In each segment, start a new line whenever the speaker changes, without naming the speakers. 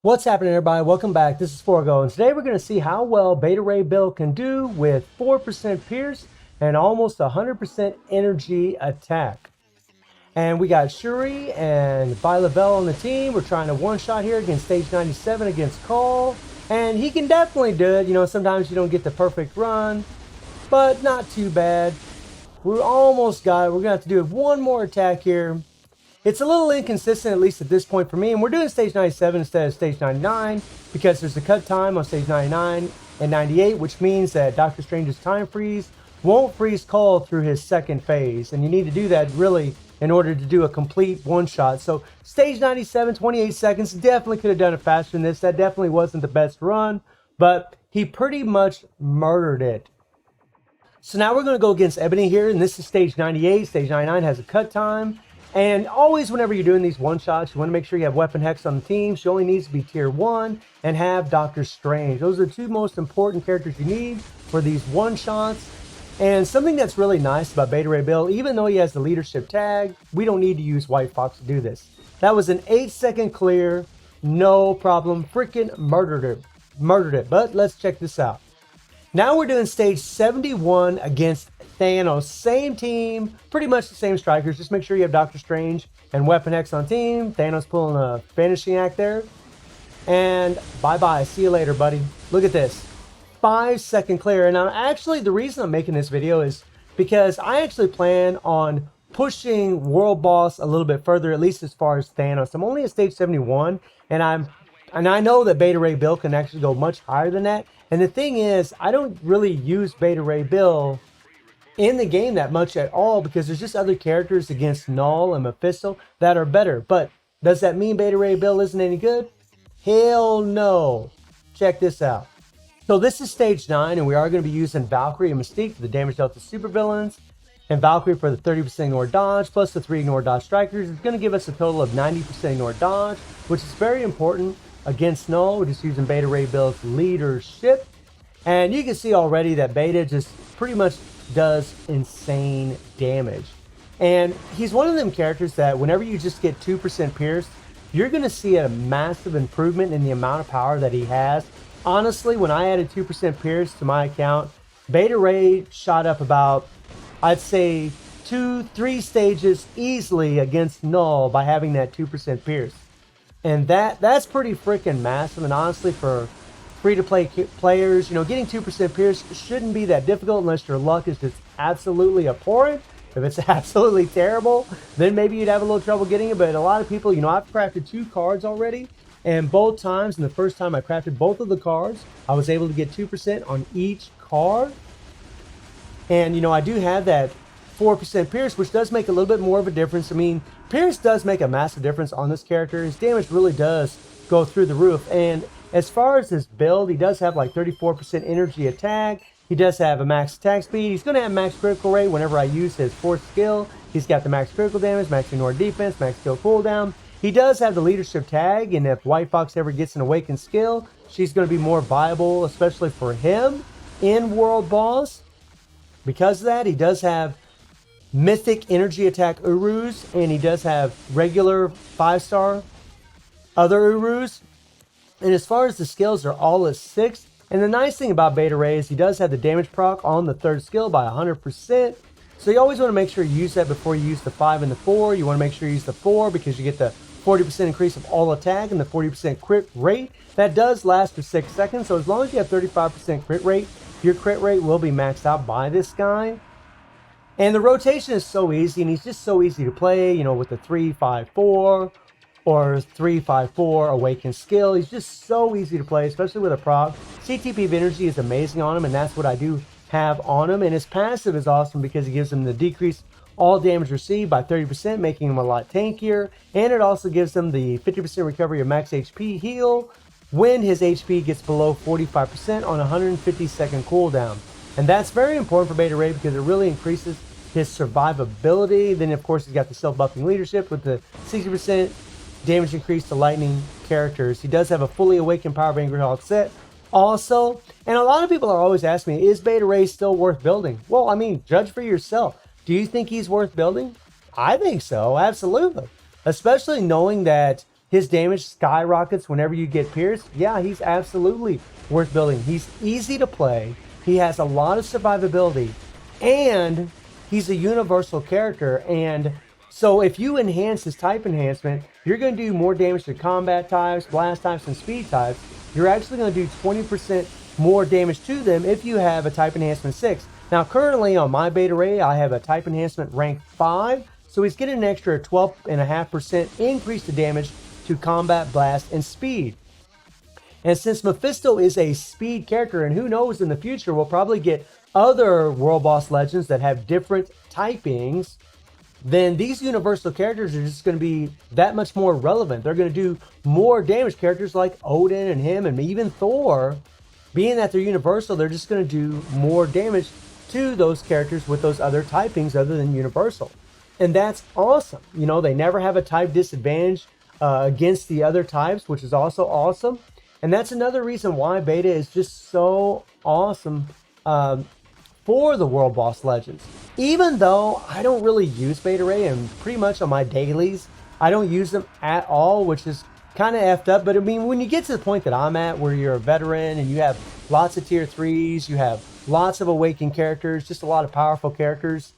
What's happening, everybody? Welcome back. This is Forgo, and today we're going to see how well Beta Ray Bill can do with 4% Pierce and almost 100% energy attack. And we got Shuri and Violet on the team. We're trying to one-shot here against stage 97 against Knull. And he can definitely do it. You know, sometimes you don't get the perfect run, but not too bad. We almost got it. We're going to have to do one more attack here. It's a little inconsistent, at least at this point for me, and we're doing stage 97 instead of stage 99 because there's a cut time on stage 99 and 98, which means that Doctor Strange's time freeze won't freeze Knull through his second phase, and you need to do that really in order to do a complete one-shot. So stage 97, 28 seconds, definitely could have done it faster than this. That definitely wasn't the best run, but he pretty much murdered it. So now we're going to go against Ebony here, and this is stage 98. Stage 99 has a cut time. And always whenever you're doing these one-shots, you want to make sure you have Weapon Hex on the team. She only needs to be tier 1 and have Doctor Strange. Those are the two most important characters you need for these one-shots. And something that's really nice about Beta Ray Bill, even though he has the leadership tag, we don't need to use White Fox to do this. That was an 8-second clear, no problem. Freaking murdered it. But let's check this out. Now we're doing stage 71 against Thanos. Same team, pretty much the same strikers. Just make sure you have Doctor Strange and Weapon X on team. Thanos pulling a finishing act there. And bye-bye. See you later, buddy. Look at this. 5-second clear. And actually, the reason I'm making this video is because I actually plan on pushing World Boss a little bit further, at least as far as Thanos. I'm only at stage 71, and I know that Beta Ray Bill can actually go much higher than that. And the thing is, I don't really use Beta Ray Bill in the game that much at all because there's just other characters against Knull and Mephisto that are better. But does that mean Beta Ray Bill isn't any good? Hell no. Check this out. So this is stage 9, and we are going to be using Valkyrie and Mystique for the damage dealt to supervillains, and Valkyrie for the 30% ignore dodge plus the 3 ignore dodge strikers. It's going to give us a total of 90% ignore dodge, which is very important against Knull. We're just using Beta Ray Bill's leadership. And you can see already that Beta just pretty much does insane damage. And he's one of them characters that whenever you just get 2% pierce, you're going to see a massive improvement in the amount of power that he has. Honestly, when I added 2% pierce to my account, Beta Ray shot up about, I'd say, 2-3 stages easily against Knull by having that 2% pierce. And that's pretty freaking massive. And honestly, for free-to-play players, you know, getting 2% pierce shouldn't be that difficult unless your luck is just absolutely abhorrent. If it's absolutely terrible, then maybe you'd have a little trouble getting it. But a lot of people, you know, I've crafted 2 cards already, and both times, and the first time I crafted both of the cards, I was able to get 2% on each card. And, you know, I do have that 4% pierce, which does make a little bit more of a difference. I mean, pierce does make a massive difference on this character. His damage really does go through the roof. And as far as his build, he does have like 34% energy attack. He does have a max attack speed. He's going to have max critical rate whenever I use his 4th skill. He's got the max critical damage, max ignore defense, max skill cooldown. He does have the leadership tag, and if White Fox ever gets an awakened skill, she's going to be more viable, especially for him in World Boss. Because of that, he does have Mythic Energy Attack Urus, and he does have regular 5-star other Urus. And as far as the skills, they're all at 6. And the nice thing about Beta Ray is he does have the damage proc on the 3rd skill by 100%. So you always want to make sure you use that before you use the 5 and the 4. You want to make sure you use the 4 because you get the 40% increase of all attack and the 40% crit rate. That does last for 6 seconds. So as long as you have 35% crit rate, your crit rate will be maxed out by this guy. And the rotation is so easy, and he's just so easy to play, you know, with the 3-5-4 or 3-5-4 awakened skill. He's just so easy to play, especially with a proc. CTP of energy is amazing on him, and that's what I do have on him. And his passive is awesome because it gives him the decrease all damage received by 30%, making him a lot tankier. And it also gives him the 50% recovery of max HP heal when his HP gets below 45% on a 150-second cooldown. And that's very important for Beta Ray because it really increases his survivability. Then, of course, he's got the self-buffing leadership with the 60% damage increase to lightning characters. He does have a fully awakened Power of Angry Heart set also. And a lot of people are always asking me, is Beta Ray still worth building? Well, I mean, judge for yourself. Do you think he's worth building? I think so, absolutely. Especially knowing that his damage skyrockets whenever you get pierced, yeah, he's absolutely worth building. He's easy to play. He has a lot of survivability, and he's a universal character. And so if you enhance his type enhancement, you're going to do more damage to combat types, blast types, and speed types. You're actually going to do 20% more damage to them if you have a type enhancement 6. Now, currently on my Beta Ray, I have a type enhancement rank 5, so he's getting an extra 12.5% increase to damage to combat, blast, and speed. And since Mephisto is a speed character, and who knows, in the future we'll probably get other World Boss Legends that have different typings, then these universal characters are just going to be that much more relevant. They're going to do more damage. Characters like Odin and him and even Thor, being that they're universal, they're just going to do more damage to those characters with those other typings other than universal. And that's awesome. You know, they never have a type disadvantage against the other types, which is also awesome. And that's another reason why Beta is just so awesome for the World Boss Legends. Even though I don't really use Beta Ray, and pretty much on my dailies, I don't use them at all, which is kind of effed up. But I mean, when you get to the point that I'm at, where you're a veteran and you have lots of tier 3s, you have lots of awakened characters, just a lot of powerful characters,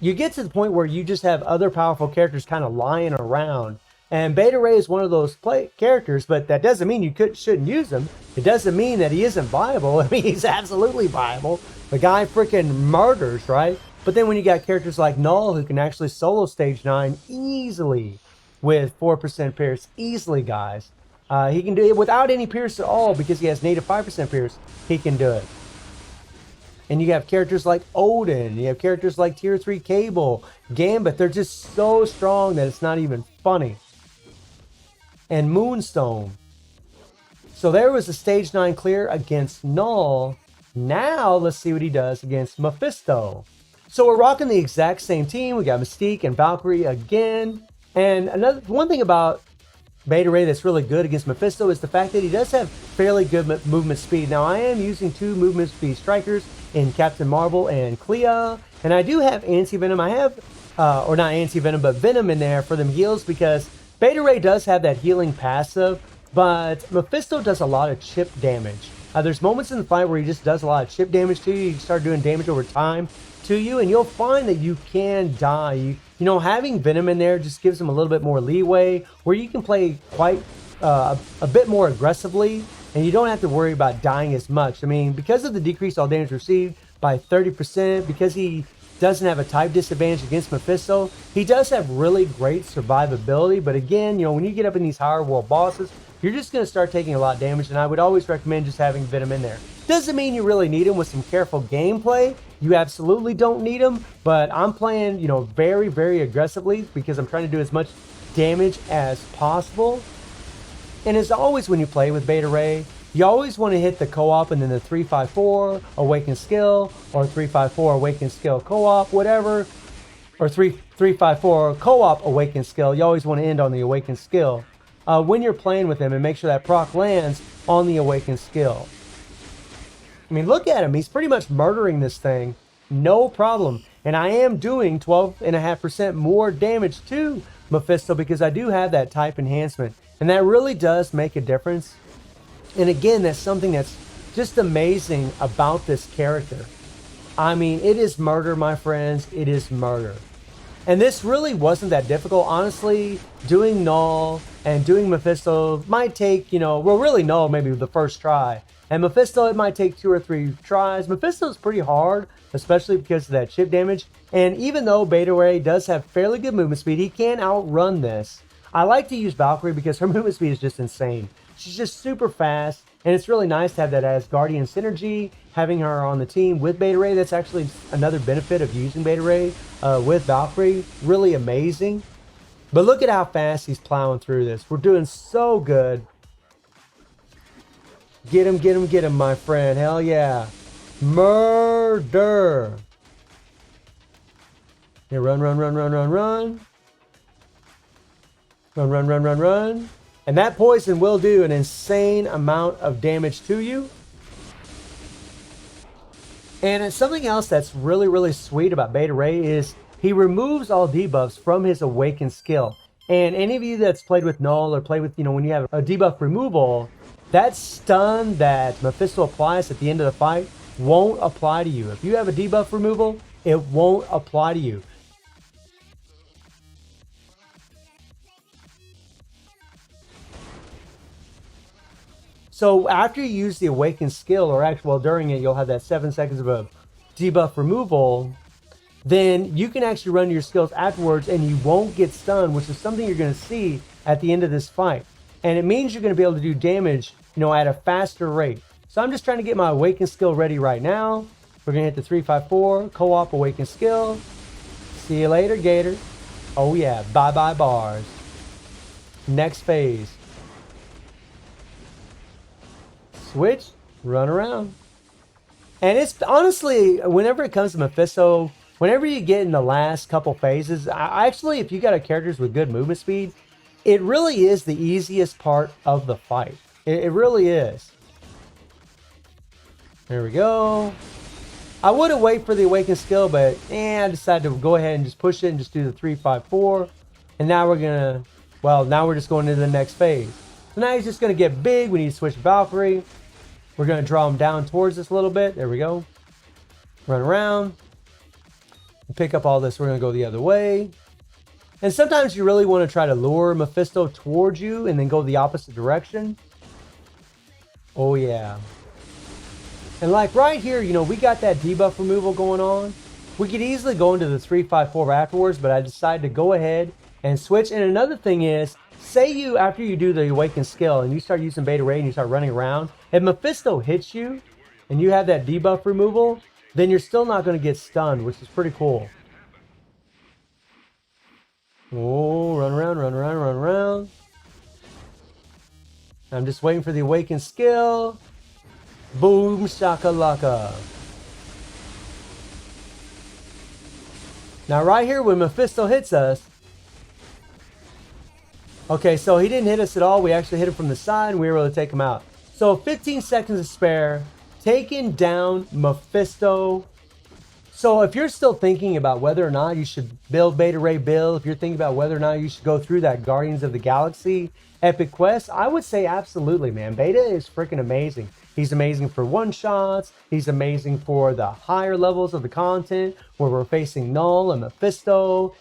you get to the point where you just have other powerful characters kind of lying around. And Beta Ray is one of those characters, but that doesn't mean you shouldn't use him. It doesn't mean that he isn't viable. I mean, he's absolutely viable. The guy freaking murders, right? But then when you got characters like Knull, who can actually solo stage 9 easily with 4% pierce, easily, guys. He can do it without any pierce at all because he has native 5% pierce. He can do it. And you have characters like Odin. You have characters like Tier 3 Cable, Gambit. They're just so strong that it's not even funny. And Moonstone. So there was a stage 9 clear against Knull. Now let's see what he does against Mephisto. So we're rocking the exact same team. We got Mystique and Valkyrie again. And one thing about Beta Ray that's really good against Mephisto is the fact that he does have fairly good movement speed. Now I am using 2 movement speed strikers in Captain Marvel and Clea. And I do have Anti-Venom. I have, or not Anti-Venom, but Venom in there for them heals because Beta Ray does have that healing passive, but Mephisto does a lot of chip damage. There's moments in the fight where he just does a lot of chip damage to you. You start doing damage over time to you, and you'll find that you can die. You know, having Venom in there just gives him a little bit more leeway where you can play quite a bit more aggressively, and you don't have to worry about dying as much. I mean, because of the decrease all damage received by 30%, because he doesn't have a type disadvantage against Mephisto, he does have really great survivability. But again, you know, when you get up in these higher world bosses, you're just going to start taking a lot of damage, and I would always recommend just having Venom in there. Doesn't mean you really need him. With some careful gameplay, you absolutely don't need him, but I'm playing, you know, very, very aggressively because I'm trying to do as much damage as possible. And as always, when you play with Beta Ray, you always want to hit the co-op and then the 3-5-4 awaken skill, or 3-5-4 awaken skill co-op, whatever, or 3-5-4 co-op awaken skill. You always want to end on the awaken skill when you're playing with him, and make sure that proc lands on the awaken skill. I mean, look at him. He's pretty much murdering this thing. No problem. And I am doing 12.5% more damage to Mephisto because I do have that type enhancement. And that really does make a difference. And again, that's something that's just amazing about this character. I mean, it is murder, my friends. It is murder. And this really wasn't that difficult. Honestly, doing Knull and doing Mephisto might take, you know, well, really Knull maybe the first try. And Mephisto, it might take 2 or 3 tries. Mephisto's pretty hard, especially because of that chip damage. And even though Beta Ray does have fairly good movement speed, he can outrun this. I like to use Valkyrie because her movement speed is just insane. She's just super fast, and it's really nice to have that Asgardian synergy, having her on the team with Beta Ray. That's actually another benefit of using Beta Ray with Valkyrie. Really amazing. But look at how fast he's plowing through this. We're doing so good. Get him, get him, get him, my friend. Hell yeah. Murder. Yeah, run, run, run, run, run, run. Run, run, run, run, run. And that poison will do an insane amount of damage to you. And something else that's really, really sweet about Beta Ray is he removes all debuffs from his awakened skill. And any of you that's played with Knull or played with, when you have a debuff removal, that stun that Mephisto applies at the end of the fight won't apply to you. If you have a debuff removal, it won't apply to you. So after you use the Awakened skill, or actually, well, during it, you'll have that 7 seconds of a debuff removal. Then you can actually run your skills afterwards and you won't get stunned, which is something you're going to see at the end of this fight. And it means you're going to be able to do damage, at a faster rate. So I'm just trying to get my Awakened skill ready right now. We're going to hit the 3-5-4, co-op Awakened skill. See you later, Gator. Oh yeah, bye-bye bars. Next phase. Switch, run around. And it's honestly, whenever it comes to Mephisto, whenever you get in the last couple phases, actually, if you got a characters with good movement speed, it really is the easiest part of the fight. It really is. There we go. I would have waited for the Awakened skill, but I decided to go ahead and just push it and just do the 3-5-4. And now now we're just going into the next phase. So now he's just going to get big. We need to switch Valkyrie. We're going to draw him down towards us a little bit. There we go. Run around. Pick up all this. We're going to go the other way. And sometimes you really want to try to lure Mephisto towards you and then go the opposite direction. Oh, yeah. And like right here, we got that debuff removal going on. We could easily go into the 3-5-4 afterwards, but I decided to go ahead and switch. And another thing is, say after you do the Awakened skill and you start using Beta Ray and you start running around, if Mephisto hits you and you have that debuff removal, then you're still not going to get stunned, which is pretty cool. Oh, run around, run around, run around. I'm just waiting for the Awakened skill. Boom, shakalaka. Now right here, when Mephisto hits us, okay, so he didn't hit us at all. We actually hit him from the side and we were able to take him out. So 15 seconds to spare. Taking down Mephisto. So if you're still thinking about whether or not you should build Beta Ray build, if you're thinking about whether or not you should go through that Guardians of the Galaxy epic quest, I would say absolutely, man. Beta is freaking amazing. He's amazing for one-shots. He's amazing for the higher levels of the content where we're facing Knull and Mephisto.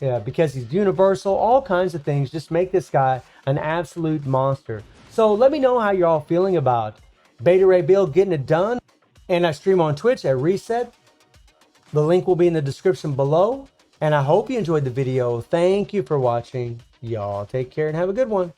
Yeah, because he's universal, all kinds of things just make this guy an absolute monster. So let me know how you're all feeling about Beta Ray build, getting it done. And I stream on Twitch at Reset. The link will be in the description below. And I hope you enjoyed the video. Thank you for watching. Y'all take care and have a good one.